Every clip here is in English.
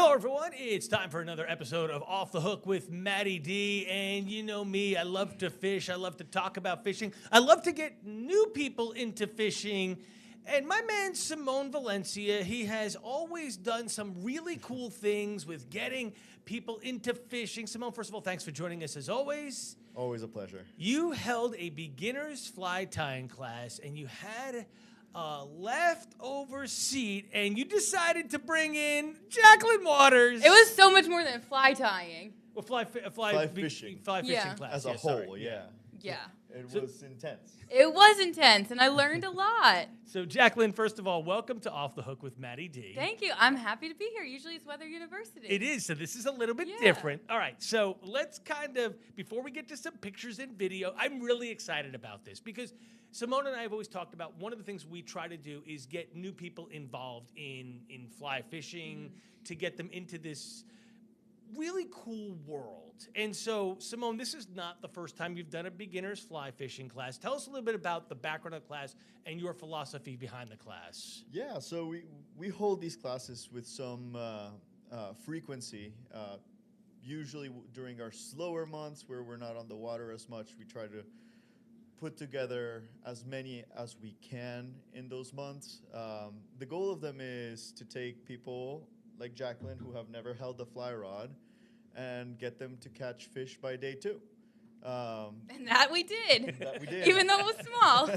Hello, everyone. It's time for another episode of Off the Hook with Matty D. And you know me, I love to fish. I love to talk about fishing. I love to get new people into fishing. And my man, Simone Valencia, he has always done some really cool things with getting people into fishing. Simone, first of all, thanks for joining us as always. Always a pleasure. You held a beginner's fly tying class, and you had a leftover seat, and you decided to bring in Jacqueline Waters. It was so much more than fly tying. Well, Fly fishing class. as a whole, yeah. It was intense. It was intense, and I learned a lot. So, Jacqueline, first of all, welcome to Off the Hook with Matty D. Thank you. I'm happy to be here. Usually it's Weather University. It is, so this is a little bit different. All right, so let's kind of, before we get to some pictures and video, I'm really excited about this because Simone and I have always talked about one of the things we try to do is get new people involved in fly fishing to get them into this really cool world. And so, Simone, this is not the first time you've done a beginner's fly fishing class. Tell us a little bit about the background of the class and your philosophy behind the class. Yeah, so we hold these classes with some frequency. Usually during our slower months where we're not on the water as much, we try to put together as many as we can in those months. The goal of them is to take people like Jacqueline who have never held a fly rod and get them to catch fish by day 2. And that we did. Even though it was small.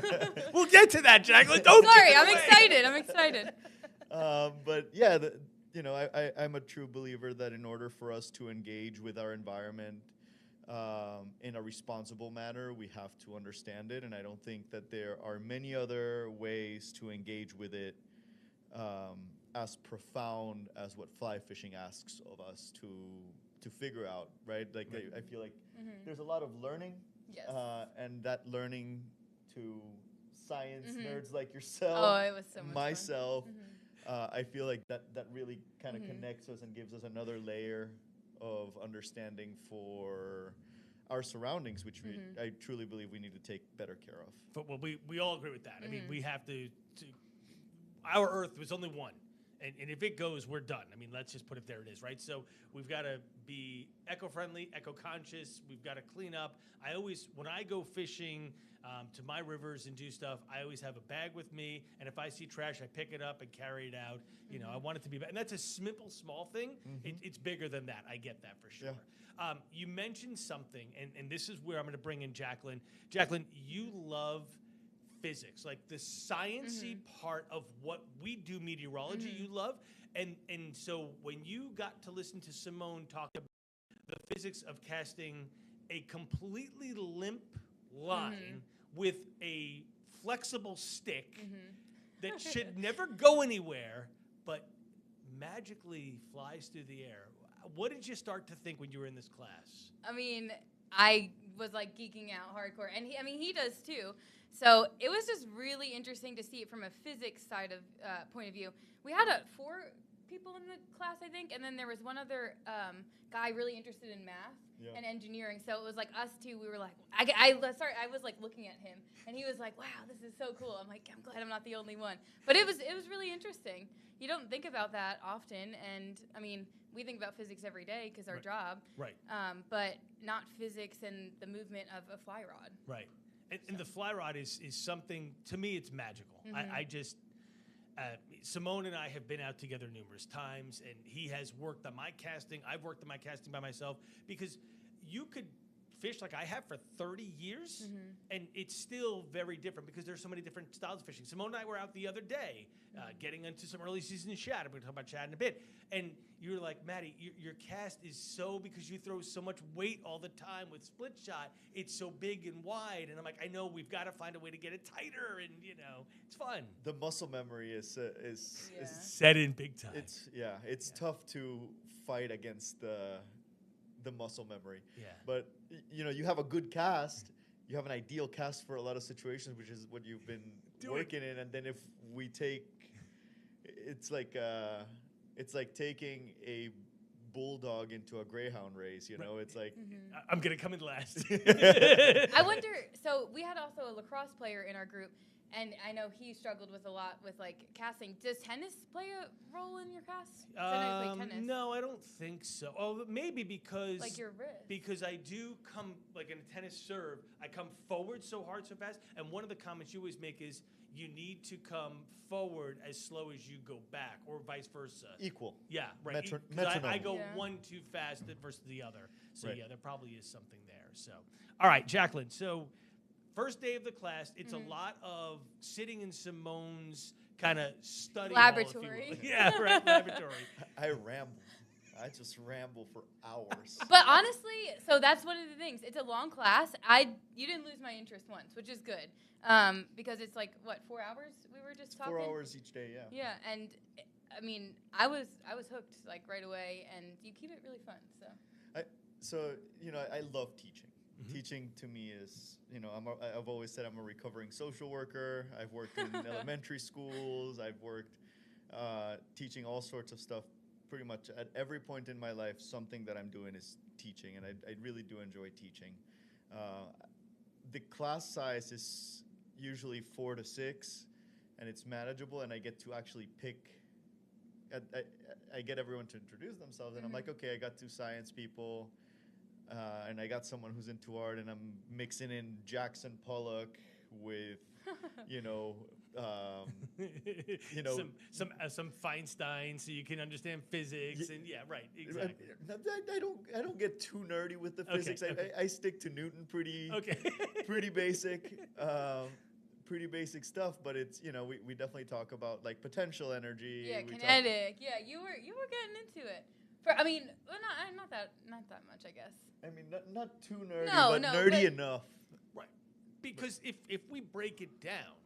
We'll get to that, Jacqueline. Don't Sorry, give it I'm away. excited. I'm excited. But yeah, I'm a true believer that in order for us to engage with our environment in a responsible manner, we have to understand it. And I don't think that there are many other ways to engage with it as profound as what fly fishing asks of us to figure out, right? Like I feel like there's a lot of learning, Yes. and that learning to science nerds like yourself, Oh, it was so much myself, I feel like that really kind of connects us and gives us another layer of understanding for our surroundings, which I truly believe we need to take better care of. Well, we all agree with that. I mean, we have to our Earth was only one. And if it goes, we're done. I mean, let's just put it there it is, right? So we've got to be eco-friendly, eco-conscious. We've got to clean up. When I go fishing to my rivers and do stuff, I always have a bag with me. And if I see trash, I pick it up and carry it out. You know, I want it to be, and that's a simple, small thing. It's bigger than that. I get that for sure. Yeah. You mentioned something, and this is where I'm going to bring in Jacqueline. Jacqueline, you love physics, like the sciencey part of what we do, meteorology, you love. And so when you got to listen to Simone talk about the physics of casting a completely limp line with a flexible stick that should never go anywhere, but magically flies through the air, what did you start to think when you were in this class? I mean, I was like geeking out hardcore, and he does too. So it was just really interesting to see it from a physics side of point of view. We had 4 people in the class, I think, and then there was one other guy really interested in math and engineering. So it was like us two. We were like, I was like looking at him, and he was like, "Wow, this is so cool." I'm like, "I'm glad I'm not the only one." But it was really interesting. You don't think about that often, and I mean, we think about physics every day because our job, right? But not physics and the movement of a fly rod, right? And the fly rod is something, to me, it's magical. I just, Simone and I have been out together numerous times, and he has worked on my casting. I've worked on my casting by myself, because you could fish like I have for 30 years, and it's still very different because there's so many different styles of fishing. Simone and I were out the other day getting into some early season shad. I'm going to talk about shad in a bit. And you were like, Matty, your cast is so, because you throw so much weight all the time with split shot, it's so big and wide. And I'm like, I know, we've got to find a way to get it tighter, and, it's fun. The muscle memory is set in big time. It's tough to fight against the muscle memory. Yeah. But you have a good cast. You have an ideal cast for a lot of situations, which is what you've been working in. And then if we take, it's like taking a bulldog into a greyhound race. It's like I'm gonna come in last. I wonder. So we had also a lacrosse player in our group, And I know he struggled with a lot with like casting. Does tennis play a role in your cast? 'Cause I know you play tennis. No, I don't think so. Oh, maybe because Like your wrist. Because I do come like in a tennis serve, I come forward so hard so fast. And one of the comments you always make is you need to come forward as slow as you go back, or vice versa. Equal. Yeah, right. Metronome. I go Yeah. one too fast versus the other. So Right. yeah, there probably is something there. So, all right, Jacqueline. So, first day of the class, it's a lot of sitting in Simone's kind of study hall, if you will. Laboratory. Yeah, right, laboratory. I ramble. I just ramble for hours. But honestly, so that's one of the things. It's a long class. You didn't lose my interest once, which is good. Because it's like what, 4 hours we were just talking? 4 hours each day, yeah. Yeah, and I mean, I was hooked like right away, and you keep it really fun. So I love teaching. Teaching to me is, I've always said I'm a recovering social worker. I've worked in elementary schools. I've worked teaching all sorts of stuff. Pretty much at every point in my life, something that I'm doing is teaching, and I really do enjoy teaching. The class size is usually 4 to 6, and it's manageable, and I get to actually pick. I get everyone to introduce themselves, and I'm like, okay, I got 2 science people. And I got someone who's into art, and I'm mixing in Jackson Pollock with, some Feinstein, so you can understand physics, and yeah, right, exactly. I don't get too nerdy with the physics. Okay. I stick to Newton pretty basic. Pretty basic stuff, but it's we definitely talk about like potential energy. yeah, kinetic. Yeah, you were getting into it. Not that much, I guess. I mean, not too nerdy, No, but nerdy but enough. Right. Because if we break it down,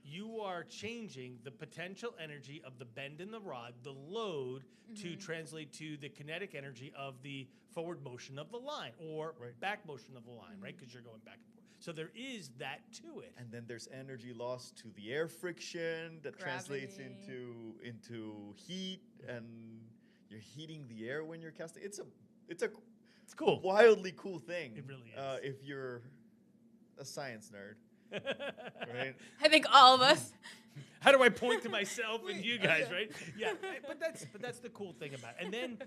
you are changing the potential energy of the bend in the rod, the load, to translate to the kinetic energy of the forward motion of the line, or back motion of the line, right? Because you're going back and forth. So there is that to it. And then there's energy lost to the air friction that translates Gravity. into heat, and you're heating the air when you're casting. It's cool. Wildly cool thing. It really is. If you're a science nerd, right? I think all of us. How do I point to myself and you guys, right? Yeah, but that's the cool thing about it. And then,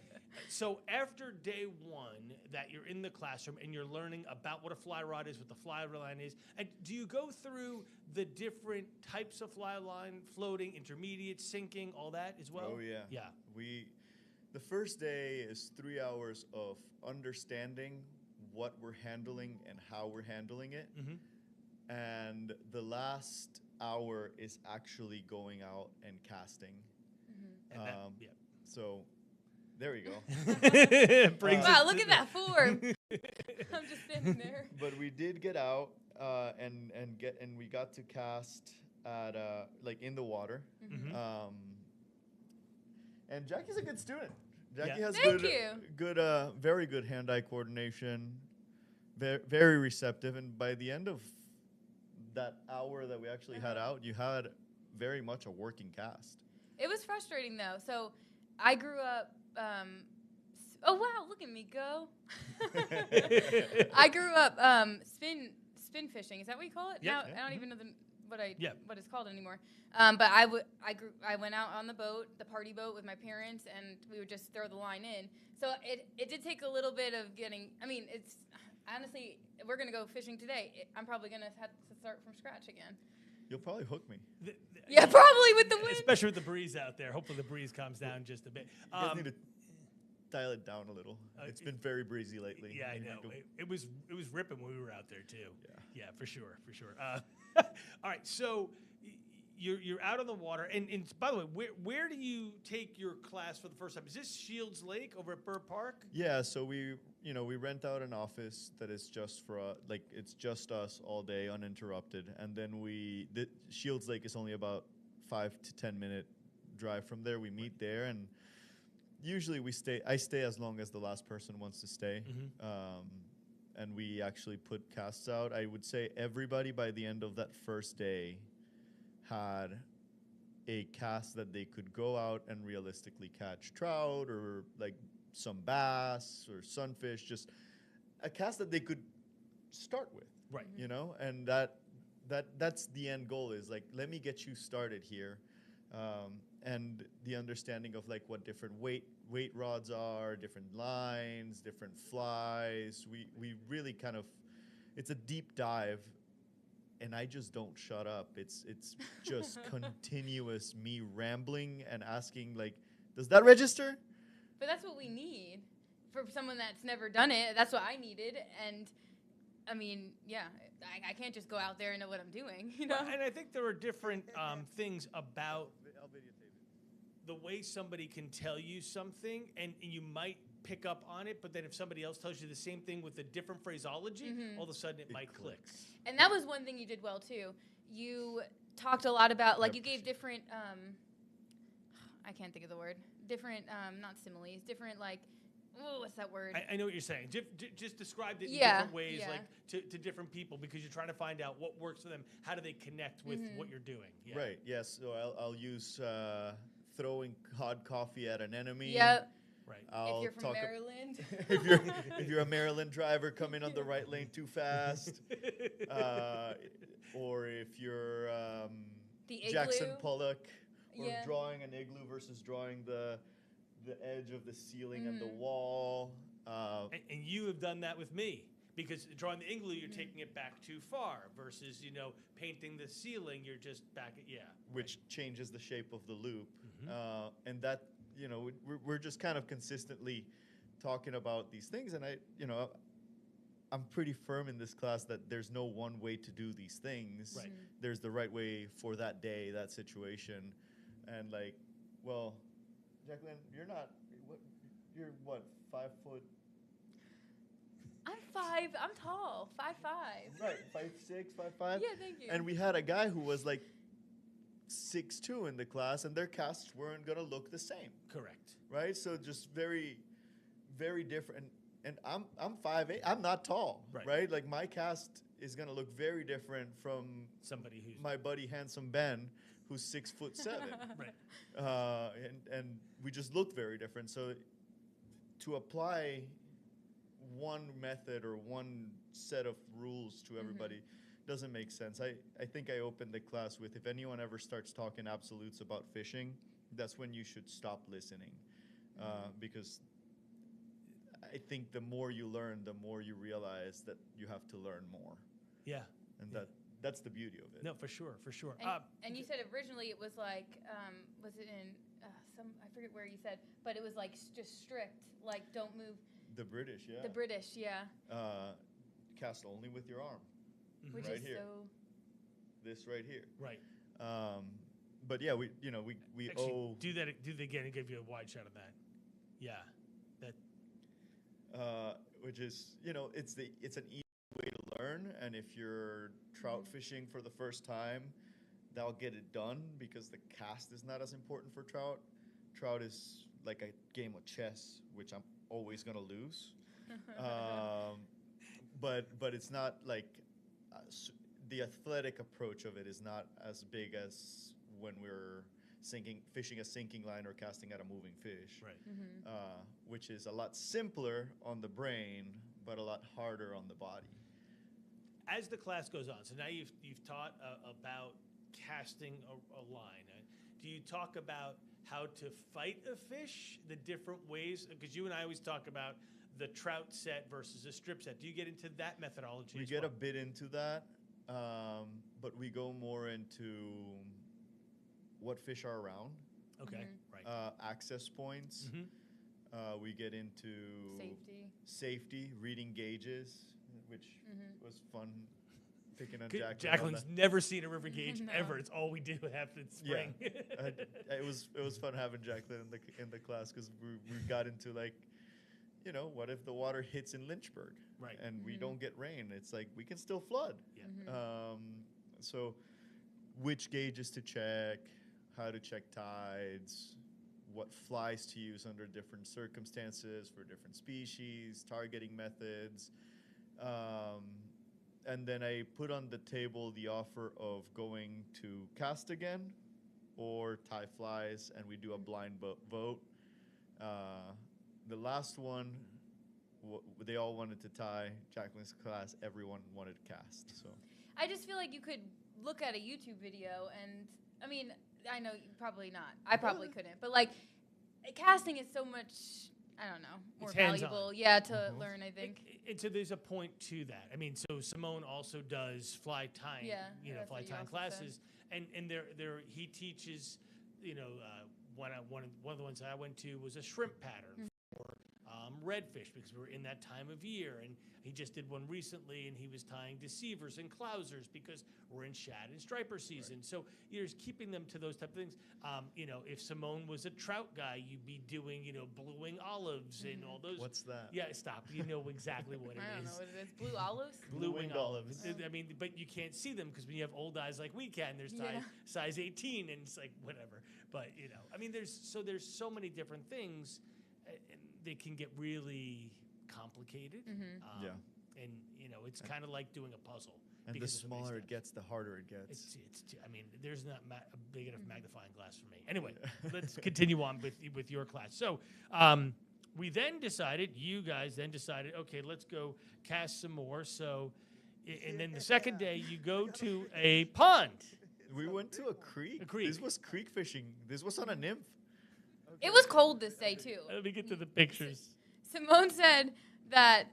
so after day 1, that you're in the classroom and you're learning about what a fly rod is, what the fly line is, and do you go through the different types of fly line, floating, intermediate, sinking, all that as well? Oh yeah. Yeah. The first day is 3 hours of understanding what we're handling and how we're handling it. And the last hour is actually going out and casting. And So there you go. Wow, look at that form. I'm just standing there. But we did get out and we got to cast at like in the water. And Jackie's a good student. Jackie has very good hand-eye coordination, very receptive, and by the end of that hour that we actually had out, you had very much a working cast. It was frustrating though. So I grew up. Oh wow! Look at me go. I grew up spin fishing. Is that what you call it? Yep. Now I don't even know what it's called anymore. But I went out on the boat, the party boat, with my parents, and we would just throw the line in. So it did take a little bit of getting. I mean, it's honestly, we're gonna go fishing today. I'm probably gonna have to start from scratch again. You'll probably hook me. Yeah, probably with the wind. Especially with the breeze out there. Hopefully the breeze calms down just a bit. You guys need to dial it down a little. It's been very breezy lately. Yeah, I know. It was ripping when we were out there too. Yeah, for sure. All right, so you're out on the water, and by the way, where do you take your class for the first time? Is this Shields Lake over at Burr Park? Yeah, so we rent out an office that is just for it's just us all day uninterrupted, and then Shields Lake is only about 5 to 10 minute drive from there. We meet there, and usually I stay as long as the last person wants to stay. And we actually put casts out. I would say everybody by the end of that first day had a cast that they could go out and realistically catch trout or like some bass or sunfish, just a cast that they could start with. Right. And that that's the end goal, is like, let me get you started here, and the understanding of like what different weight rods are, different lines, different flies. We really kind of, it's a deep dive, and I just don't shut up. It's just continuous me rambling and asking like, does that register? But that's what we need for someone that's never done it. That's what I needed, and I mean, yeah, I can't just go out there and know what I'm doing, you know. And I think there are different things about the way somebody can tell you something, and you might pick up on it, but then if somebody else tells you the same thing with a different phraseology, all of a sudden it might click. And that was one thing you did well too. You talked a lot about, like, you gave different I can't think of the word. Different not similes, different, like, oh, what's that word? I know what you're saying. Just described it in Yeah, different ways, yeah. like to different people, because you're trying to find out what works for them. How do they connect with what you're doing? Yeah. Right. Yes. So I'll use throwing hot coffee at an enemy. Yep. Right. I'll If you're from talk Maryland. if you're a Maryland driver coming on the right lane too fast, or if you're The Jackson igloo. Pollock, or Yeah. drawing an igloo versus drawing the edge of the ceiling and the wall. And you have done that with me, because drawing the igloo, you're taking it back too far, versus painting the ceiling, you're just back at which changes the shape of the loop, and that we're just kind of consistently talking about these things, and I'm pretty firm in this class that there's no one way to do these things. Right. There's the right way for that day, that situation, and like, well, Jacqueline, you're what, 5 foot? I'm tall, 5'5". Right, 5'6", 5'5". Yeah, thank you. And we had a guy who was like 6'2" in the class, and their casts weren't gonna look the same. Correct. Right? So just very, very different. And I'm 5'8". I'm not tall, right? Like, my cast is gonna look very different from Somebody who's my buddy Handsome Ben, who's 6'7". right. And we just look very different. So to apply one method or one set of rules to everybody doesn't make sense. I think I opened the class with, if anyone ever starts talking absolutes about fishing, that's when you should stop listening, because I think the more you learn, the more you realize that you have to learn more. Yeah. And that's the beauty of it. No, for sure, for sure. And you said originally it was like, was it in I forget where you said, but it was like just strict, like, don't move. The British, yeah. The British, yeah. Cast only with your arm. Which Right is here. so. This right here. Right. But yeah, we Actually, owe. do that again and give you a wide shot of that. Yeah. That. Which is, it's an easy way to learn, and if you're trout fishing for the first time, that'll get it done, because the cast is not as important for trout. Trout is like a game of chess, which I'm always gonna lose. But it's not like the athletic approach of it is not as big as when we're fishing a sinking line or casting at a moving fish. Right. Which is a lot simpler on the brain, but a lot harder on the body. As the class goes on, so now you've taught about casting a line. Do you talk about how to fight a fish, the different ways? Because you and I always talk about the trout set versus a strip set. Do you get into that methodology? We get a bit into that, but we go more into what fish are around. Okay, right. Access points. We get into safety, reading gauges, which was fun picking on Jacqueline. Jacqueline's never seen a river gauge ever. It's all we do after spring. Yeah. It was fun having Jacqueline in the class, because we got into, like, what if the water hits in Lynchburg, right? And we don't get rain? It's like, we can still flood. Yeah. So which gauges to check, how to check tides, what flies to use under different circumstances for different species, targeting methods. And then I put on the table the offer of going to cast again or tie flies, and we do a blind vote. The last one, they all wanted to tie. Jacqueline's class, everyone wanted to cast. So I just feel like you could look at a YouTube video and, I mean, I know probably not. I probably couldn't. But, like, casting is so much, I don't know, more valuable. Yeah, to learn, I think. And so there's a point to that. I mean, so Simone also does fly tying, fly tying classes. And he teaches, one of the ones I went to was a shrimp pattern for redfish because we're in that time of year. And he just did one recently, and he was tying deceivers and clousers because we're in shad and striper season. Right. So you're just keeping them to those type of things. If Simone was a trout guy, you'd be doing, bluing olives and all those. What's that? Yeah, stop. You know exactly what it is. I don't know what it is. Blue olives? Blue winged olives. I mean, but you can't see them because when you have old eyes like we can, there's size 18, and it's like whatever. But I mean, there's so many different things, and they can get really complicated. Mm-hmm. And it's kind of like doing a puzzle. And the smaller it gets, the harder it gets. I mean, there's not a big enough magnifying glass for me. Anyway, let's continue on with your class. So you guys then decided, okay, let's go cast some more. So, and then the second day you go to a pond. We went to a creek. This was creek fishing. This was on a nymph. Okay. It was cold this day, too. Let me get to the pictures. Simone said that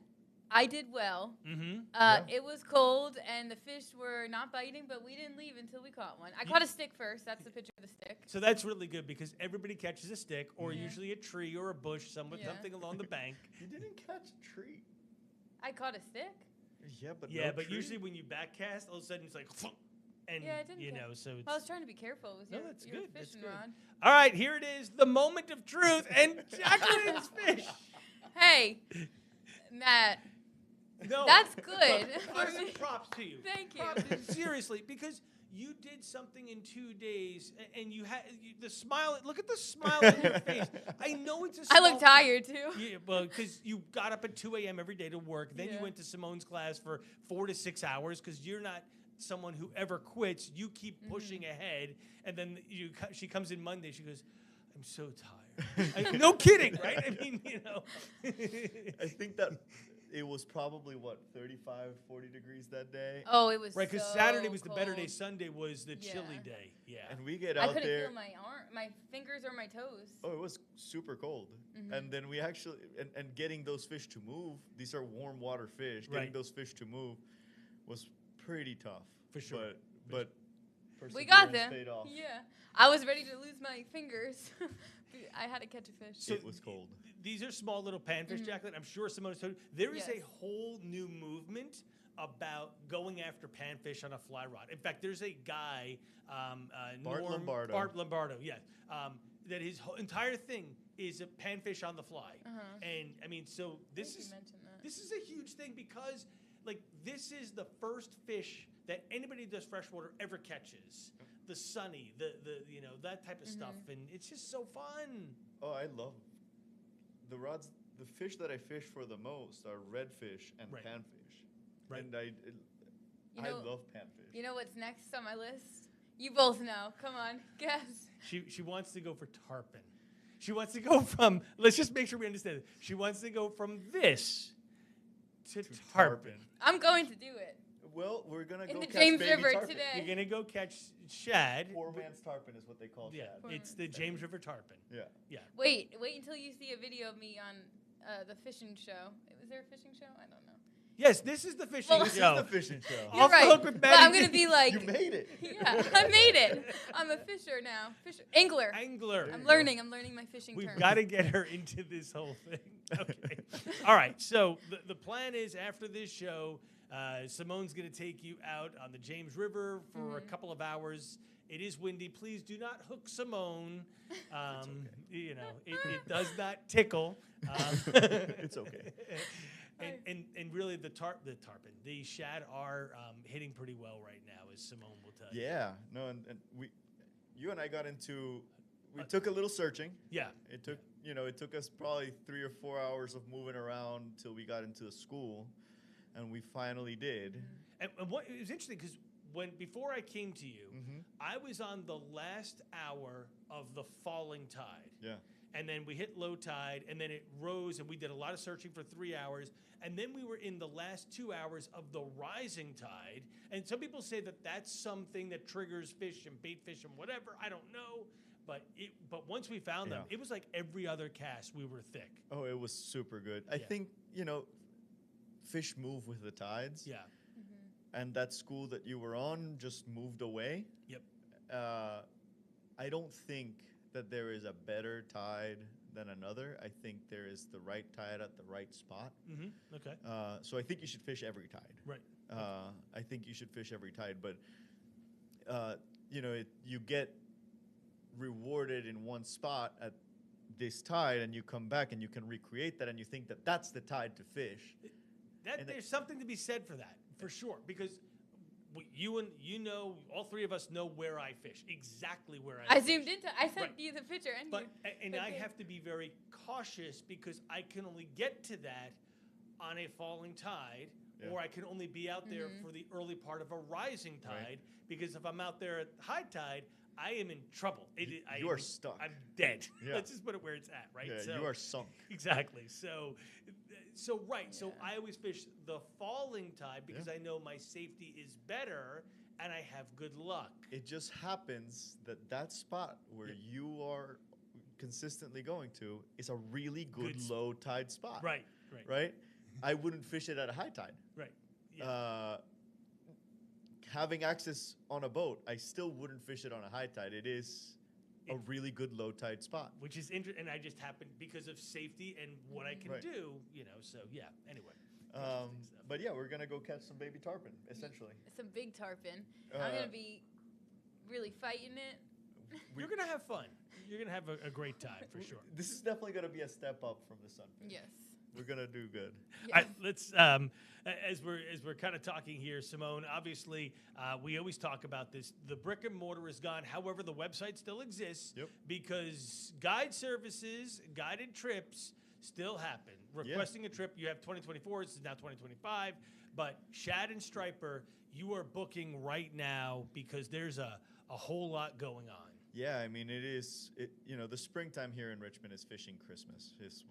I did well. Mm-hmm. It was cold, and the fish were not biting, but we didn't leave until we caught one. I caught a stick first. That's the picture of the stick. So that's really good because everybody catches a stick or usually a tree or a bush, something along the bank. You didn't catch a tree. I caught a stick? But usually when you backcast, all of a sudden it's like, and I didn't so it's. I was trying to be careful with your good. fishing rod. All right, here it is, the moment of truth, and Jacqueline's fish. Hey, Matt. No, that's good. Some props to you. Thank you. Seriously, because you did something in 2 days, and you had the smile. Look at the smile on your face. I know it's a small I look tired, too. Yeah, well, because you got up at 2 a.m. every day to work. Then you went to Simone's class for 4 to 6 hours because you're not someone who ever quits. You keep pushing ahead, and then she comes in Monday. She goes, I'm so tired. No kidding, right? I mean, I think that it was probably, 35, 40 degrees that day? Oh, it was right, because so Saturday was cold. the better day. Sunday was the chilly day. Yeah. And we get out there. I couldn't feel my fingers or my toes. Oh, it was super cold. And then we actually, and getting those fish to move, these are warm water fish, getting those fish to move was pretty tough. For sure. But we got them. paid off. Yeah. I was ready to lose my fingers. I had to catch a fish. So it was cold. These are small little panfish, Jacqueline. I'm sure Simone told you. There is a whole new movement about going after panfish on a fly rod. In fact, there's a guy, Bart Lombardo. Bart Lombardo, yes. That his whole entire thing is a panfish on the fly. And I mean, so this is a huge thing because this is the first fish that anybody who does freshwater ever catches. The sunny, the that type of stuff, and it's just so fun. Oh, I love the rods. The fish that I fish for the most are redfish and panfish. Right. And I love panfish. You know what's next on my list? You both know. Come on, guess. She wants to go for tarpon. She wants to go from. Let's just make sure we understand it. She wants to go from this to tarpon. I'm going to do it. Well, we're gonna go in the catch James baby River tarpon. today. You're gonna go catch shad. Poor man's tarpon is what they call shad. It's the James River tarpon. Yeah. Wait until you see a video of me on the fishing show. Was there a fishing show? I don't know. Yes, this is the fishing show. This is the fishing show. You're right. Hook with But I'm gonna be like, you made it. Yeah, I made it. I'm a fisher now. Angler. I'm learning my fishing terms. We've got to get her into this whole thing. Okay. All right. So the plan is after this show, Simone's going to take you out on the James River for a couple of hours. It is windy. Please do not hook Simone. It does not tickle. It's okay. And really the tarpon, the shad are hitting pretty well right now, as Simone will tell you. Yeah. No, and you and I got into. We took a little searching. Yeah. It took us probably 3 or 4 hours of moving around till we got into the school. And we finally did. And what it was interesting because before I came to you, I was on the last hour of the falling tide. Yeah. and then we hit low tide, and then it rose, and we did a lot of searching for 3 hours, and then we were in the last 2 hours of the rising tide. And some people say that that's something that triggers fish and bait fish and whatever. I don't know. But once we found them, it was like every other cast we were thick. Oh, it was super good. I think, fish move with the tides. Yeah. And that school that you were on just moved away. Yep. I don't think that there is a better tide than another. I think there is the right tide at the right spot. Mm-hmm. Okay. So I think you should fish every tide. Right. I think you should fish every tide, but you get rewarded in one spot at this tide, and you come back and you can recreate that, and you think that that's the tide to fish. There's something to be said for that, for sure, because all three of us know where I fish, exactly where I fish. zoomed into. I sent you the picture, and I have to be very cautious because I can only get to that on a falling tide, or I can only be out there for the early part of a rising tide. Because if I'm out there at high tide, I am in trouble. You are stuck. I'm dead. Yeah. Let's just put it where it's at, right? Yeah, you are sunk. Exactly. So I always fish the falling tide because I know my safety is better and I have good luck. It just happens that spot where you are consistently going to is a really good low tide spot. Right? I wouldn't fish it at a high tide. Right. Yeah. Having access on a boat, I still wouldn't fish it on a high tide. It is a really good low tide spot. Which is interesting, and I just happened because of safety and what I can do, so yeah, anyway. But yeah, we're going to go catch some baby tarpon, essentially. some big tarpon. I'm going to be really fighting it. You're going to have fun. You're going to have a great time, for sure. This is definitely going to be a step up from the sunfish. Yes. We're gonna do good. Yes. Let's as we're kind of talking here, Simone. Obviously, we always talk about this. The brick and mortar is gone. However, the website still exists because guide services, guided trips still happen. Requesting a trip, you have 2024. This is now 2025. But Shad and Striper, you are booking right now because there's a whole lot going on. Yeah, I mean the springtime here in Richmond is fishing Christmas. It's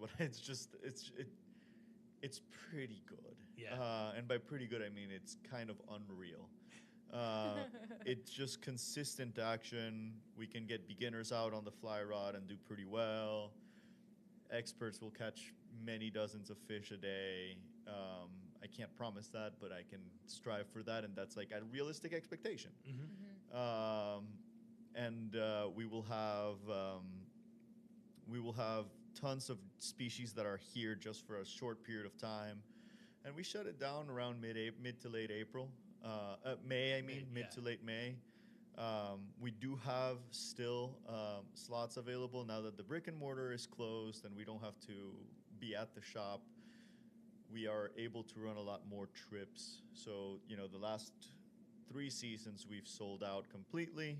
pretty good. Yeah. And by pretty good I mean it's kind of unreal. It's just consistent action. We can get beginners out on the fly rod and do pretty well. Experts will catch many dozens of fish a day. I can't promise that, but I can strive for that, and that's like a realistic expectation. And we will have tons of species that are here just for a short period of time, and we shut it down around mid to late April, mid to late May. We do have still slots available now that the brick and mortar is closed and we don't have to be at the shop. We are able to run a lot more trips. So the last 3 seasons we've sold out completely.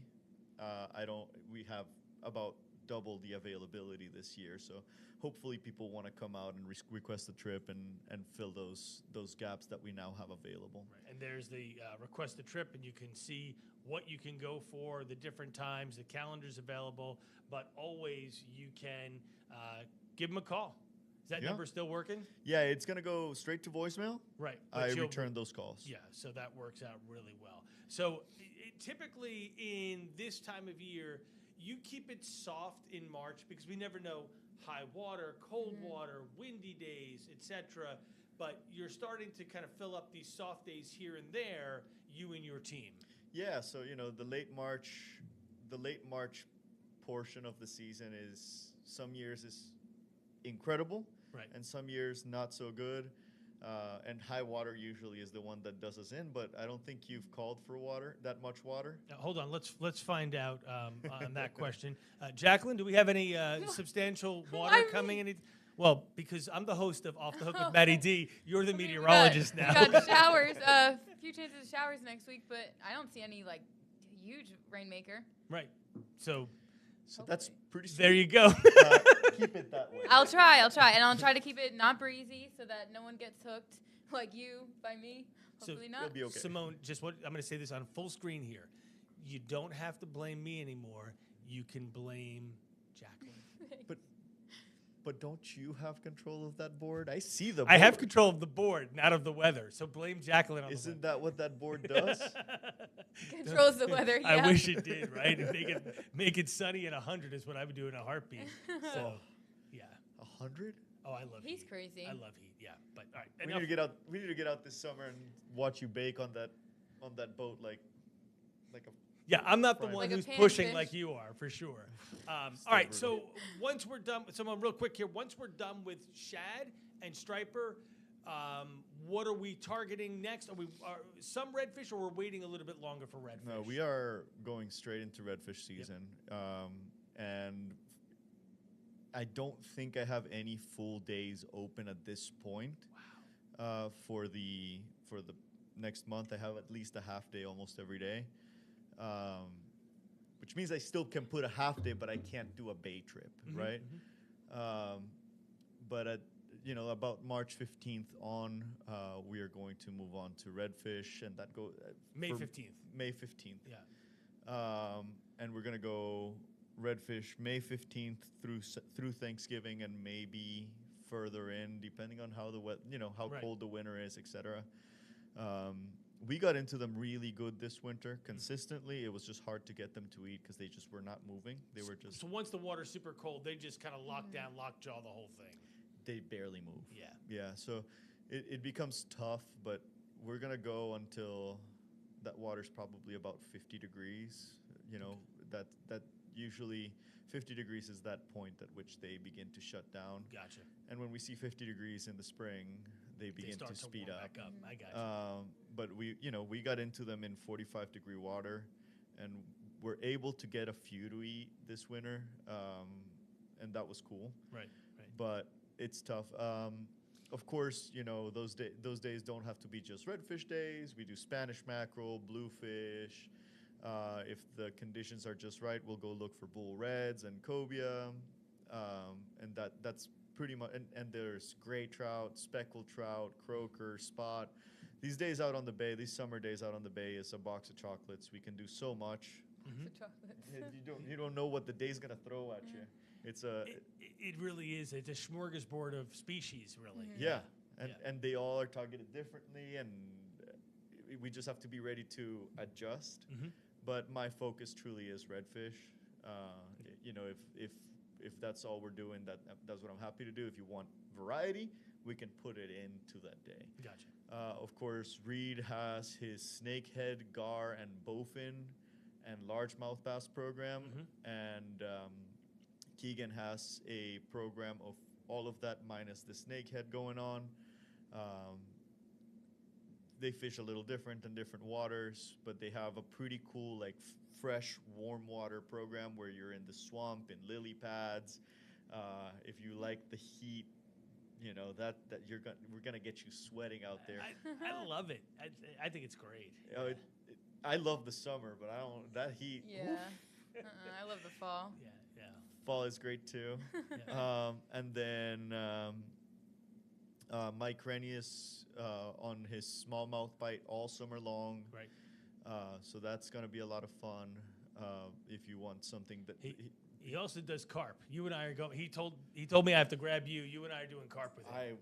We have about double the availability this year, so hopefully people want to come out and request a trip and fill those gaps that we now have available. Right. And there's the request a trip, and you can see what you can go for, the different times, the calendar's available, but always you can give them a call. Is that number still working? Yeah, it's going to go straight to voicemail. Right. I return those calls. Yeah, so that works out really well. So typically in this time of year, you keep it soft in March because we never know high water, cold water, windy days, etc. But you're starting to kind of fill up these soft days here and there, you and your team. Yeah, so the late March portion of the season is some years is incredible, right, and some years not so good. And high water usually is the one that does us in, but I don't think you've called for that much water. Now, hold on, let's find out on that question. Jacqueline, do we have any substantial water coming? Well, because I'm the host of Off the Hook with Maddie D, you're the meteorologist now. We got showers, a few chances of showers next week, but I don't see any huge rainmaker. Right. So that's pretty sweet. There you go. Keep it that way. I'll try, and I'll try to keep it not breezy so that no one gets hooked like you by me. Hopefully not. It'll be okay. Simone, I'm going to say this on full screen here. You don't have to blame me anymore. You can blame Jacqueline. But But don't you have control of that board? I see the. I have board. control of the board, not of the weather. So blame Jacqueline on Isn't the that what that board does? weather. Controls the weather. I Yeah. wish it did, right? And make it sunny and 100 is what I would do in a heartbeat. So, yeah. 100? Oh, I love He's heat. crazy. I love heat. Yeah, but all right. We enough. need to get out. We need to get out this summer and watch you bake on that boat like a. Yeah, I'm not the Right. one Like a who's pushing panfish. like you are, for sure. All right, brutal. so once we're done, someone real quick here. Once we're done with shad and striper, what are we targeting next? Are we some redfish, or we're waiting a little bit longer for redfish? No, we are going straight into redfish season, and I don't think I have any full days open at this point. Wow. For the next month, I have at least a half day almost every day, which means I still can put a half day, but I can't do a bay trip, right? But at about March 15th on, we are going to move on to redfish, and that go May for 15th. May 15th. Yeah. And we're gonna go redfish May 15th through Thanksgiving, and maybe further in, depending on how how Right. cold the winter is, etc. We got into them really good this winter consistently. It was just hard to get them to eat because they just were not moving. They were just So once the water's super cold, they just kind of lock down, lockjaw the whole thing. they barely move. Yeah. Yeah, so it becomes tough, but we're gonna go until that water's probably about 50 degrees. That usually 50 degrees is that point at which they begin to shut down. Gotcha. And when we see 50 degrees in the spring, they begin start to speed warm up. back up. I gotcha. But we got into them in 45-degree water, and we're able to get a few to eat this winter, and that was cool. Right. But it's tough. Of course, those days don't have to be just redfish days. We do Spanish mackerel, bluefish. If the conditions are just right, we'll go look for bull reds and cobia, and that's pretty much. And there's gray trout, speckled trout, croaker, spot. These days out on the bay, these summer days out on the bay, is a box of chocolates. We can do so much. The chocolates. You don't know what the day's gonna throw at you. It's a It really is. It's a smorgasbord of species, really. yeah, and Yeah. and they all are targeted differently, and we just have to be ready to adjust. But my focus truly is redfish. If that's all we're doing, that's what I'm happy to do. If you want variety, we can put it into that day. Gotcha. Of course, Reed has his snakehead, gar, and bowfin, and largemouth bass program, and Keegan has a program of all of that minus the snakehead going on. They fish a little different in different waters, but they have a pretty cool fresh warm water program where you're in the swamp in lily pads. If you like the heat, we're gonna get you sweating out there. I love it. I think it's great. I love the summer, but I don't that heat. Yeah. Oof. I love the fall. Yeah. Fall is great too. And then Mike Renius on his smallmouth bite all summer long. Right. So that's going to be a lot of fun if you want something that He also does carp. You and I are going. He told me I have to grab you. You and I are doing carp with him.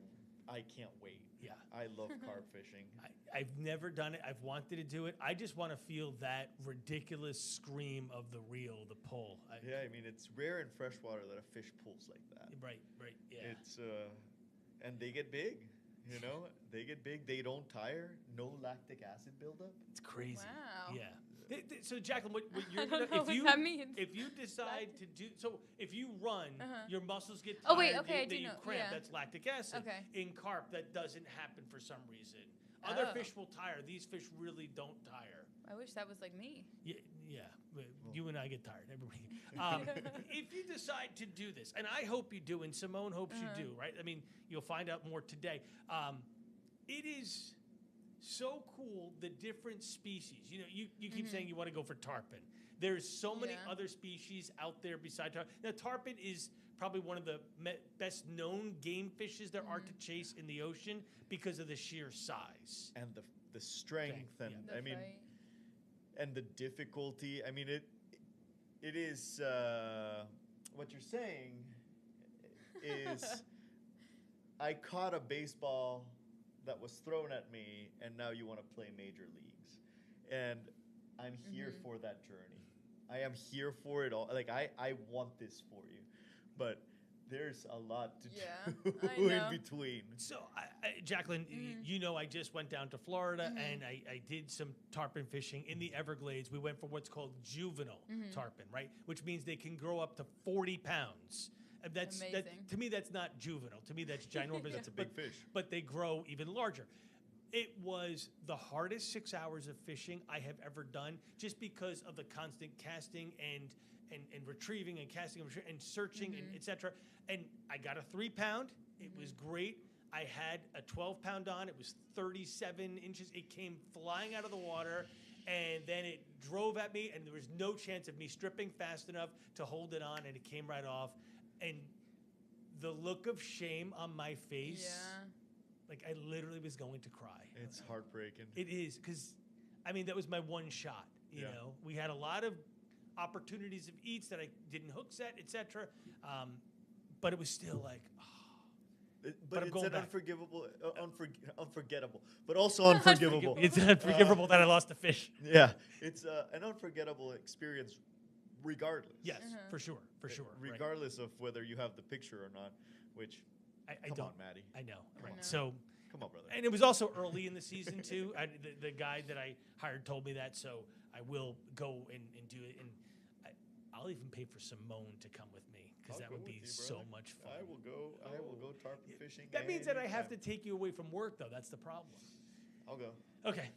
I can't wait. Yeah. I love carp fishing. I've never done it. I've wanted to do it. I just want to feel that ridiculous scream of the reel, the pull. Yeah, I mean, it's rare in freshwater that a fish pulls like that. Right, yeah. It's and they get big. They get big. They don't tire. No lactic acid buildup. It's crazy. Wow. Yeah. So Jacqueline, what you're I gonna, don't know if what you that means. if you decide to do if you run, your muscles get tired. Oh, wait, okay, I do you know, cramp. yeah. That's lactic acid. Okay. In carp, that doesn't happen for some reason. Other Oh. fish will tire. These fish really don't tire. I wish that was like me. Yeah. But you and I get tired. Everybody. If you decide to do this, and I hope you do, and Simone hopes you do, right? I mean, you'll find out more today. It is so cool, the different species. You keep saying you want to go for tarpon. There's so many other species out there beside tarpon. Now, tarpon is probably one of the best known game fishes there are to chase in the ocean because of the sheer size. And the strength, and The I mean, fight. and the difficulty. I mean, it is what you're saying. is I caught a baseball that was thrown at me, and now you want to play major leagues. And I'm here for that journey. I am here for it all. Like, I want this for you. But there's a lot to do I in know. between. So, Jacqueline, you know, I just went down to Florida and I did some tarpon fishing in the Everglades. We went for what's called juvenile tarpon, right? Which means they can grow up to 40 pounds. And that's Amazing. to me, that's not juvenile. To me, that's ginormous. That's a big fish. But they grow even larger. It was the hardest 6 hours of fishing I have ever done, just because of the constant casting and retrieving and casting and searching and etc. And I got a 3 pound. It was great. I had a 12 pound on. It was 37 inches. It came flying out of the water, and then it drove at me, and there was no chance of me stripping fast enough to hold it on, and it came right off. And the look of shame on my face, like I literally was going to cry. It's heartbreaking. It is, because, I mean, that was my one shot. You know, we had a lot of opportunities of eats that I didn't hook set, etc. But it was still like, But I'm it's going an back. unforgettable, but also unforgivable. it's unforgivable that I lost a fish. Yeah, it's an unforgettable experience, regardless. Yes, for sure, right. Regardless of whether you have the picture or not, which I come don't. on, Maddie. I know. Right. know. So, Come on, brother. and it was also early in the season too. The guy that I hired told me that, so I will go and do it, and I'll even pay for Simone to come with me, because I'll that go would with be you, so brother. much fun. I will go tarpon fishing. That means that I have to anytime. take you away from work, though. That's the problem. I'll go. Okay.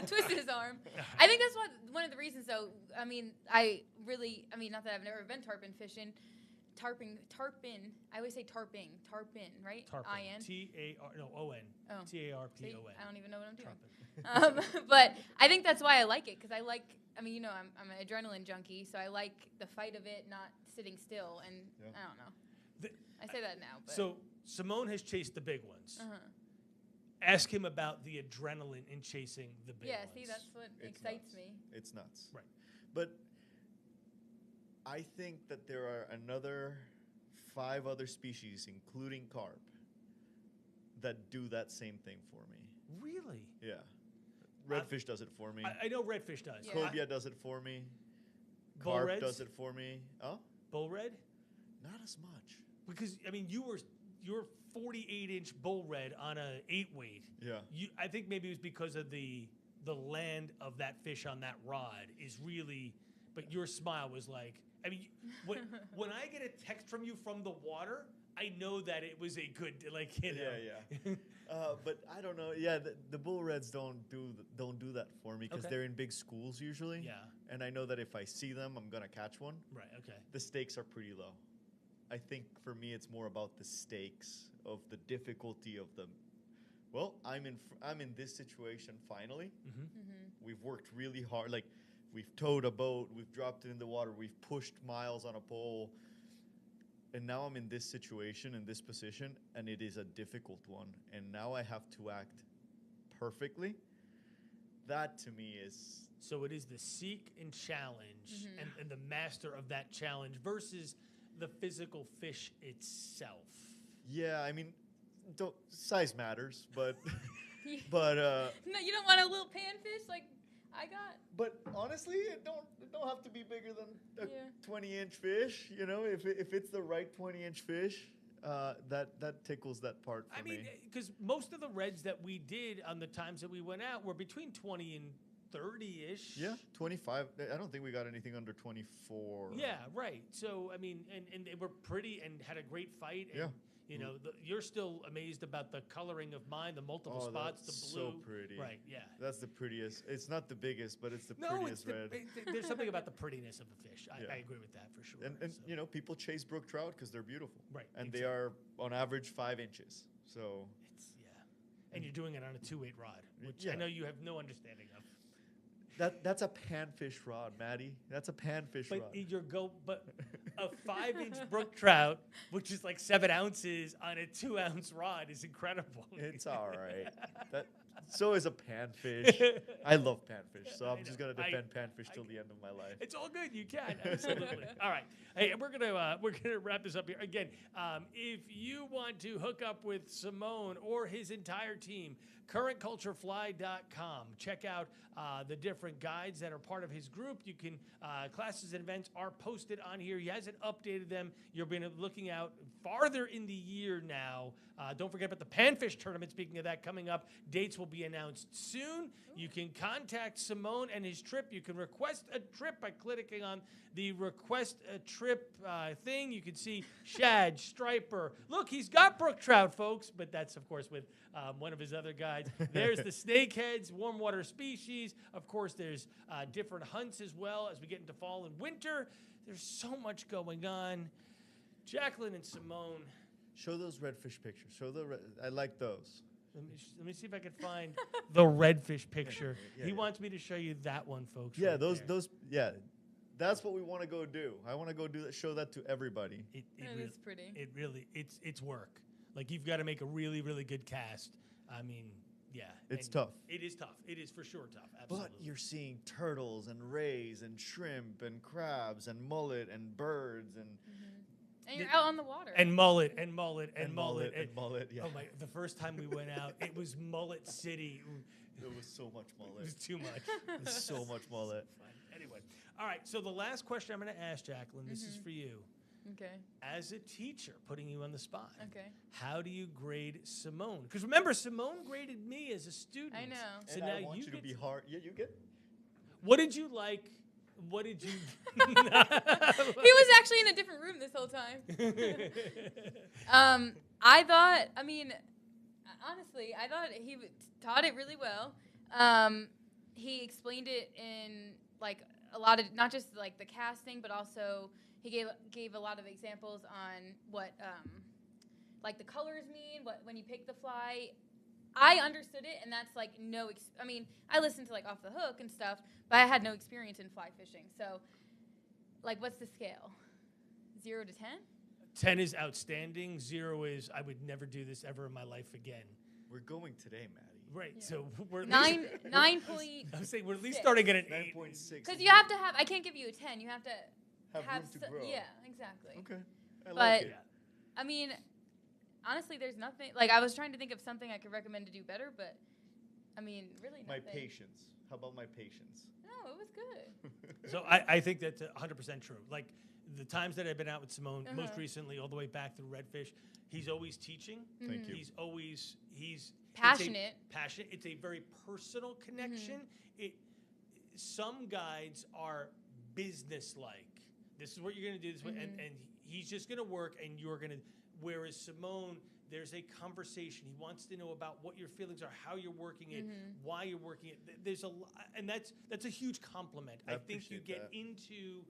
Twisted his arm. I think that's one of the reasons, though. I mean, not that I've never been tarpon fishing. Tarpon. I always say tarping. Tarpon, right? Tarpon. I-N. O-N. Oh. T-A-R-P-O-N. See, I don't even know what I'm doing. Tarpon. But I think that's why I like it, because I'm an adrenaline junkie, so I like the fight of it, not sitting still, and I don't know. I say that now. But. So Simone has chased the big ones. Uh-huh. Ask him about the adrenaline in chasing the big ones. See, that's what It's excites nuts. me. It's nuts. Right. But I think that there are another 5 other species, including carp, that do that same thing for me. Really? Yeah. Redfish does it for me. I know redfish does. Yeah. Cobia does it for me. Bull Carp reds? does it for me. Oh, Bull red? not as much. Because, I mean, you're 48-inch bull red on a 8-weight. Yeah. I think maybe it was because of the land of that fish on that rod is really, but your smile was like, I mean, when I get a text from you from the water, I know that it was a good, like, you know. Yeah. But I don't know. Yeah, the bull reds don't do that for me, because Okay. they're in big schools usually. Yeah. And I know that if I see them, I'm gonna catch one. Right, okay. The stakes are pretty low. I think for me, it's more about the stakes of the difficulty of them. Well, I'm in this situation finally. We've worked really hard. Like, we've towed a boat, we've dropped it in the water, we've pushed miles on a pole, and now I'm in this situation, in this position, and it is a difficult one. And now I have to act perfectly. That to me is So it is the seek and challenge and the master of that challenge versus the physical fish itself. yeah. I mean, size matters, but No, you don't want a little panfish like I got. But honestly, it don't have to be bigger than a Yeah. 20-inch fish. You know, if it's the right 20-inch fish, that tickles that part for I mean, me. because most of the reds that we did on the times that we went out were between 20 and 30-ish. Yeah, 25. I don't think we got anything under 24. Yeah, right. So, I mean, and they were pretty and had a great fight. And, Yeah. You know, you're still amazed about the coloring of mine, the multiple spots, the that's blue. so pretty. Right, yeah. That's the prettiest. It's not the biggest, but it's the No, it's prettiest red. there's something about the prettiness of the fish. Yeah. I agree with that for sure. And so. you know, people chase brook trout because they're beautiful. Right, And they exactly. are on average 5 inches. So It's, and you're doing it on a 2-weight rod, which Yeah. I know you have no understanding of. that's a panfish rod, Maddie. That's a panfish But rod. but a 5-inch brook trout, which is like 7 ounces on a 2-ounce rod, is incredible. It's all right. So is a panfish. I love panfish, so I I'm just know. gonna defend panfish till the end of my life. It's all good. You can absolutely. All right. Hey, we're gonna wrap this up here again. If you want to hook up with Simone or his entire team, currentculturefly.com. Check out the different guides that are part of his group. You can classes and events are posted on here. He hasn't updated them. You'll be looking out farther in the year now. Don't forget about the Panfish tournament. Speaking of that, coming up, dates will be announced soon. You can contact Simone and his trip. You can request a trip by clicking on the request a trip thing. You can see Shad, Striper. Look, he's got brook trout, folks, but that's, of course, with one of his other guides. There's the snakeheads, warm water species. Of course, there's different hunts as well as we get into fall and winter. There's so much going on. Jacqueline and Simone. Show those redfish pictures. I like those. Let me see if I can find the redfish picture. Yeah, He yeah. wants me to show you that one, folks. Yeah, right there. yeah. That's what we want to go do. I want to go do that. Show that to everybody. It That is pretty. It really, it's work. Like, you've got to make a really, really good cast. I mean, yeah. It's and tough. It is tough. It is for sure tough. Absolutely. But you're seeing turtles and rays and shrimp and crabs and mullet and birds and And you're out on the water. And mullet, and mullet, and mullet. and mullet. Yeah. Oh my! The first time we went out, it was Mullet City. There was so much It mullet. was too much. There's so much mullet. Fun. Anyway, all right. So the last question I'm going to ask Jacqueline, this is for you. Okay. As a teacher, putting you on the spot. Okay. How do you grade Simone? Because remember, Simone graded me as a student. I know. So And now I want you to get be hard. Yeah, you get. What did you like? What did you? He was actually in a different room this whole time. I thought, I mean, honestly, I thought he taught it really well. He explained it in like a lot of, not just like the casting, but also he gave a lot of examples on what like the colors mean, what when you pick the fly. I understood it, and that's like I mean, I listened to like Off the Hook and stuff, but I had no experience in fly fishing. So, like, what's the scale? 0 to 10? 10 is outstanding. 0 is I would never do this ever in my life again. We're going today, Maddie. Right. Yeah. So we're at 9 point. I'm saying we're at least six. starting at an 8. 9.6. Because you have to have. I can't give you a 10. You have to Have room to grow. Yeah, exactly. Okay. I But like it. I mean, honestly, there's nothing. Like, I was trying to think of something I could recommend to do better, but I mean, really My nothing. patience. How about my patience? No, it was good. So I think that's 100% true. Like the times that I've been out with Simone, most Uh-huh. recently all the way back through Redfish, he's always teaching. Thank you. He's always he's Passionate. Passionate. It's a very personal connection. Some guides are business-like. This is what you're going to do this way, and he's just going to work, and you're going to. Whereas Simone, there's a conversation. He wants to know about what your feelings are, how you're working it, why you're working it. There's and that's a huge compliment. I think you appreciate get that. into,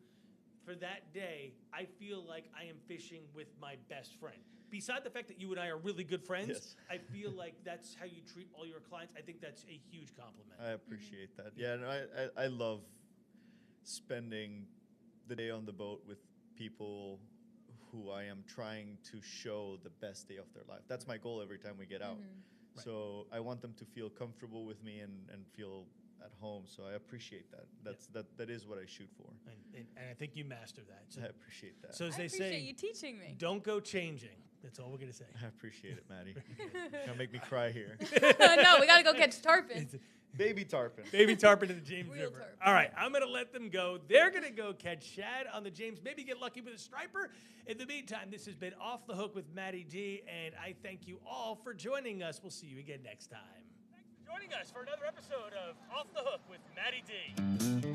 for that day, I feel like I am fishing with my best friend. Beside the fact that you and I are really good friends, Yes. I feel like that's how you treat all your clients. I think that's a huge compliment. I appreciate that. Yeah, no, I love spending the day on the boat with people who I am trying to show the best day of their life. That's my goal every time we get out. Right. So I want them to feel comfortable with me and feel at home. So I appreciate that. That is what I shoot for. And I think you master that. So, I appreciate that. so as I they appreciate say, you teaching me. don't go changing. That's all we're going to say. I appreciate it, Maddie. You're gonna make me cry here. No, we gotta go catch tarpon. Baby tarpon. Baby tarpon in the James Real River. tarpon. All right, I'm going to let them go. They're going to go catch shad on the James. Maybe get lucky with a striper. In the meantime, this has been Off the Hook with Maddie D, and I thank you all for joining us. We'll see you again next time. Thanks for joining us for another episode of Off the Hook with Maddie D.